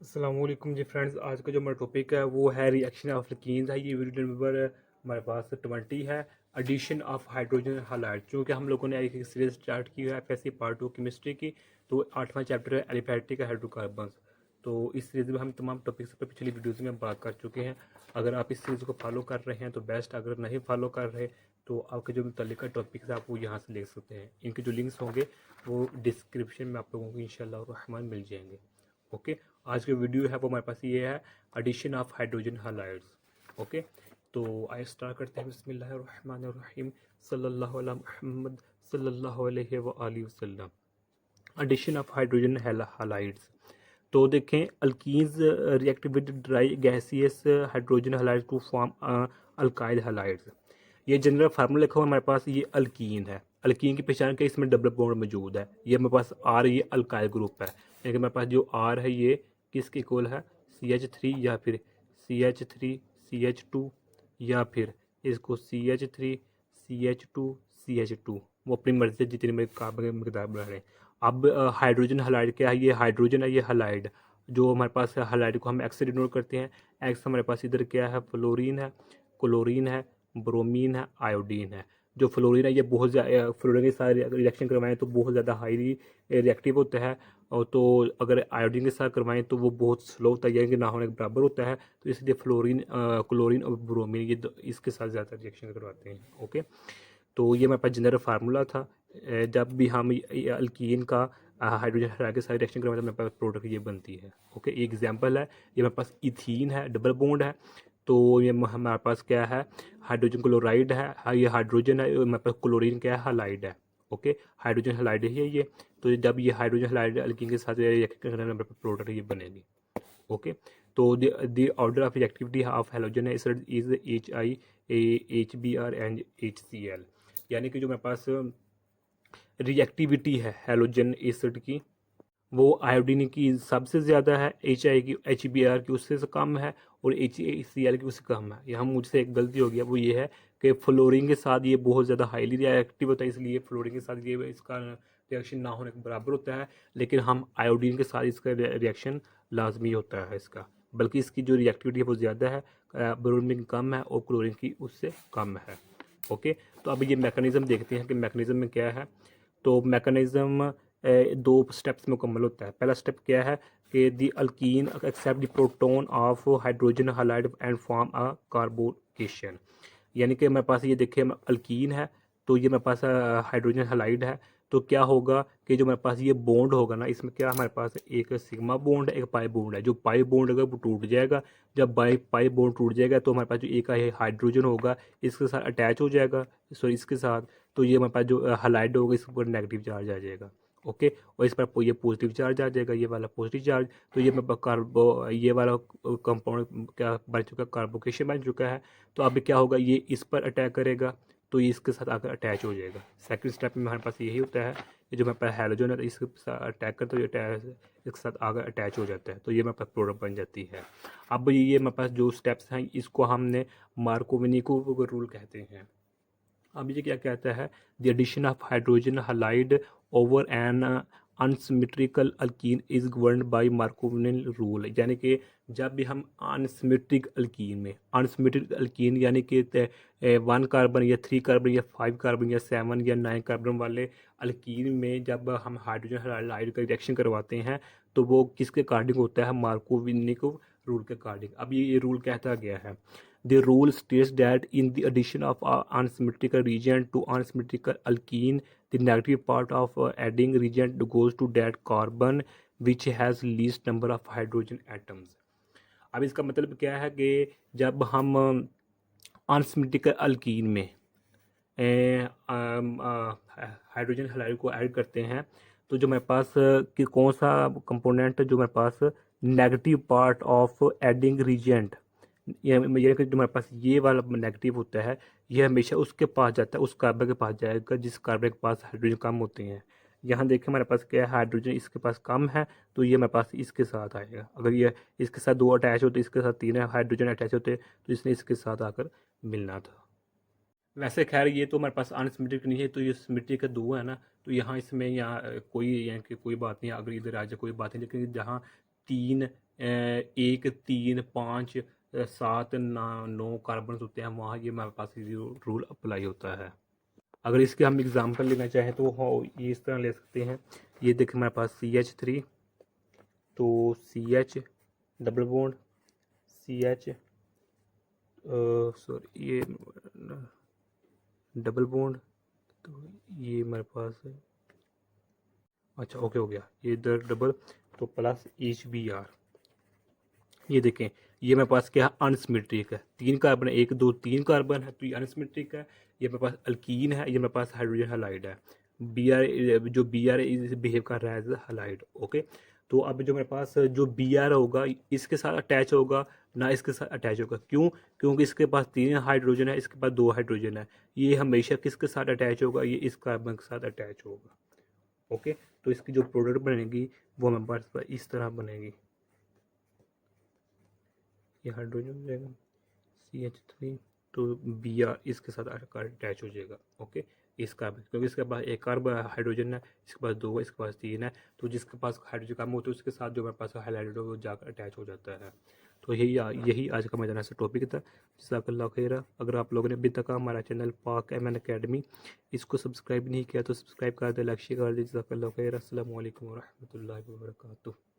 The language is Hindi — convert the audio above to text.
अस्सलामुअलैकुम जी फ्रेंड्स, आज का जो हमारा टॉपिक है वो है रिएक्शन ऑफ alkenes है। ये वीडियो नंबर हमारे पास 20 है, एडिशन ऑफ हाइड्रोजन हालाइड। चूँकि हम लोगों ने एक सीरीज स्टार्ट की है FSC पार्ट 2 केमिस्ट्री की, तो 8वां चैप्टर है एलिफैटिक हाइड्रोकार्बन्स। तो इस सीरीज़ में हम तमाम टॉपिक्स पर पिछली वीडियोज़ में बात कर चुके हैं। अगर आप इस सीरीज़ को फॉलो कर रहे हैं तो बेस्ट, अगर नहीं फॉलो कर रहे तो आपके जो मुतल्लिका टॉपिक्स है आप वो यहाँ से ले सकते हैं। इनके जो लिंक्स होंगे वो डिस्क्रिप्शन में आप लोगों को इंशाल्लाह रहमान मिल जाएंगे। ओके, आज की वीडियो है वो हमारे पास ये है, एडिशन ऑफ हाइड्रोजन हालाइड्स। ओके, तो आइए स्टार्ट करते हैं। बिस्मिल्लाहिर्रहमानिर्रहीम, सल्लल्लाहु अला मुहम्मद सल्लल्लाहु अलैहि व आलिहि वसल्लम। Addition of hydrogen halides. तो देखें, alkenes react with dry gaseous hydrogen halides to form alkyl halides. ये जनरल फार्मूला लिखा हुआ हमारे पास, ये अल्कीन है। अल्कीन की पहचान क्या, इसमें डबल बॉन्ड मौजूद है। ये हमारे पास आर, ये अल्काइल ग्रुप है। यानी कि हमारे पास जो आर है ये किसके इक्वल है, CH3 या फिर CH3 CH2 या फिर इसको CH3 CH2 CH2। वो अपनी मर्जी से जितनी में कार्बन की मकदार बढ़ा रहे हैं। अब हाइड्रोजन हालाइड क्या है, ये हाइड्रोजन है, ये हालाइड। जो हमारे पास है हालाइड को हम एक्स से डिनोट करते हैं। एक्स हमारे पास इधर क्या है, फ्लोरीन है, क्लोरीन है, ब्रोमीन है, आयोडीन है। जो फ्लोरीन है ये बहुत ज़्यादा, फ्लोरीन के साथ रिएक्शन करवाएं तो बहुत ज़्यादा हाईली रिएक्टिव होता है, और तो अगर आयोडीन के साथ करवाएं तो वो बहुत स्लो होता है, यानी कि ना होने के बराबर होता है। तो इसलिए फ्लोरीन, क्लोरीन और ब्रोमीन ये इसके साथ ज़्यादा रिएक्शन करवाते हैं। ओके, तो ये मेरे पास जनरल फार्मूला था। जब भी हम अल्कीन का हाइड्रोजन हाइड्राइड के साथ रिएक्शन करवाते हैं तो मेरे पास प्रोडक्ट ये बनती है। ओके, ये एग्जांपल है। ये मेरे पास इथीन है, डबल बॉन्ड है। तो ये हमारे पास क्या है, हाइड्रोजन क्लोराइड है, ये हाइड्रोजन है, मेरे पास क्लोरीन क्या है, हालाइड है। ओके, हाइड्रोजन हालाइड है ये। तो जब ये हाइड्रोजन हालाइड अल्कीन के साथ रिएक्शन करने में प्रोडक्ट ये बनेगी। ओके, तो the order of reactivity of halogen is HI, HBr and HCl। यानी कि जो मेरे पास रिएक्टिविटी है हेलोजन एसिड की, वो आयोडीन की सबसे ज़्यादा है, HI की, HBr की उससे कम है, और HCl की उससे कम है। यहाँ मुझसे एक गलती हो गया, वो ये है कि फ्लोरीन के साथ ये बहुत ज़्यादा हाईली रिएक्टिव होता है, इसलिए फ्लोरीन के साथ ये इसका रिएक्शन ना होने के बराबर होता है। लेकिन हम आयोडीन के साथ इसका रिएक्शन लाजमी होता है इसका, बल्कि इसकी जो रिएक्टिविटी है वो ज़्यादा है, ब्रोमीन की कम है और क्लोरीन की उससे कम है। ओके, तो अब ये मैकेनिज़्म देखते हैं कि मैकेनिज़्म में क्या है। तो मैकेनिज़्म दो स्टेप्स में मुकम्मल होता है। पहला स्टेप क्या है कि the alkene accept the proton of hydrogen halide and form a carbocation. यानी कि मेरे पास ये देखिए अल्कीन है, तो ये मेरे पास हाइड्रोजन हालाइड है। तो क्या होगा कि जो मेरे पास ये बॉन्ड होगा ना, इसमें क्या हमारे पास एक सिग्मा बॉन्ड है, एक पाई बॉन्ड है। जो पाई बॉन्ड होगा वो टूट जाएगा। जब पाई बॉन्ड टूट जाएगा तो हमारे पास जो एक हाइड्रोजन होगा इसके साथ अटैच हो जाएगा, सॉरी इसके साथ। तो ये हमारे पास जो हालाइड होगा इसके ऊपर नेगेटिव चार्ज आ जाएगा। ओके, और इस पर ये पॉजिटिव चार्ज आ जाएगा, ये वाला पॉजिटिव चार्ज। तो ये मेरे कार्बो, ये वाला कंपाउंड क्या बन चुका है, कार्बोकेशन बन चुका है। तो अब क्या होगा, ये इस पर अटैक करेगा तो ये इसके साथ आकर अटैच हो जाएगा। सेकंड स्टेप में हमारे पास यही होता है कि जो मेरे पास हैलोजन है तो इसके साथ अटैक करता है, तो इसके साथ आकर अटैच हो जाता है, तो ये मेरे पास प्रोडक्ट बन जाती है। अब ये मेरे पास जो स्टेप्स हैं इसको हमने मार्कोवनिकोव रूल कहते हैं। अब ये क्या कहता है, the addition of hydrogen halide over an unsymmetrical alkene is governed by Markovnikov rule. यानी कि जब भी हम अनसिमेट्रिक अल्कीन में, अनसिमेट्रिक अल्कीन यानी कि 1 कार्बन या 3 कार्बन या 5 कार्बन या 7 या 9 कार्बन वाले अल्कीन में जब हम हाइड्रोजन हालाइड का रिएक्शन करवाते हैं तो वो किसके अकॉर्डिंग होता है, मार्कोवनिक रूल के अकॉर्डिंग। अब ये रूल कहता गया है, the rule states that in the addition of a unsymmetrical reagent to unsymmetrical alkene, the negative part of adding reagent goes to that carbon which has least number of hydrogen atoms। अब इसका मतलब क्या है कि जब हम अनसिमेट्रिकल अल्कीन में हाइड्रोजन हालाइड को ऐड करते हैं तो जो मेरे पास कि कौन सा कंपोनेंट जो मेरे पास negative part of adding reagent, ये कि जो मेरे पास ये वाला नेगेटिव होता है ये हमेशा उसके पास जाता है, उस कार्बन के पास जाएगा जिस कार्बन के पास हाइड्रोजन कम होते हैं। यहाँ देखिए हमारे पास क्या है, हाइड्रोजन इसके पास कम है तो ये मेरे पास इसके साथ आएगा। अगर ये इसके साथ 2 अटैच होते, इसके साथ 3 हाइड्रोजन अटैच होते तो इसने इसके साथ आकर मिलना था। वैसे खैर ये तो हमारे पास अनसिमेट्रिक नहीं है, तो ये सिमेट्रिक का 2 है ना, तो यहाँ इसमें यहाँ कोई यानी कि कोई बात नहीं, अगर इधर आ जाए कोई बात नहीं। लेकिन जहाँ 3 1 3 5 7 9 कार्बन होते हैं, वहाँ ये हमारे पास ये रूल अप्लाई होता है। अगर इसके हम एग्जांपल लेना चाहें तो ये इस तरह ले सकते हैं। ये देखें हमारे पास CH3, तो CH double bond CH, sorry ये डबल बॉन्ड, तो ये हमारे पास है, अच्छा ओके हो गया, ये इधर डबल, तो प्लस HBr। ये देखें ये मेरे पास क्या है, अनसिमेट्रिक है, 3 कार्बन है, 1 2 3 कार्बन है, तो ये अनसिमेट्रिक है। ये मेरे पास अल्कीन है, ये मेरे पास हाइड्रोजन हाइलाइड है। जो Br इस बिहेव कर रहा है एज हाइलाइड। ओके, तो अब जो मेरे पास जो Br होगा इसके साथ अटैच होगा ना इसके साथ अटैच होगा, क्यों? क्योंकि इसके पास 3 हाइड्रोजन है, इसके पास 2 हाइड्रोजन है। ये हमेशा किसके साथ अटैच होगा, ये इस कार्बन के साथ अटैच होगा। ओके, तो इसकी जो प्रोडक्ट बनेगी वो हमारे पास इस तरह बनेगी। ये हाइड्रोजन हो जाएगा CH3, तो Br इसके साथ अटैच हो जाएगा। ओके, इस कार्बन, क्योंकि इसके पास एक कार्बन हाइड्रोजन है, इसके पास 2 है, इसके पास 3 है, तो जिसके पास हाइड्रोजन कम होता है उसके साथ जो हमारे पास हाइलाइटेड हो वो जाकर अटैच हो जाता है। तो यही आज का मेरा से टॉपिक था। जज़ाकल्लाह खैर। अगर आप लोगों ने अभी तक हमारा चैनल पाक एमएन अकेडमी इसको सब्सक्राइब नहीं किया तो सब्सक्राइब कर दे, लाइक शेयर कर दे। जज़ाकल्लाह खैर। अस्सलामु अलैकुम व रहमतुल्लाहि व बरकातुहू।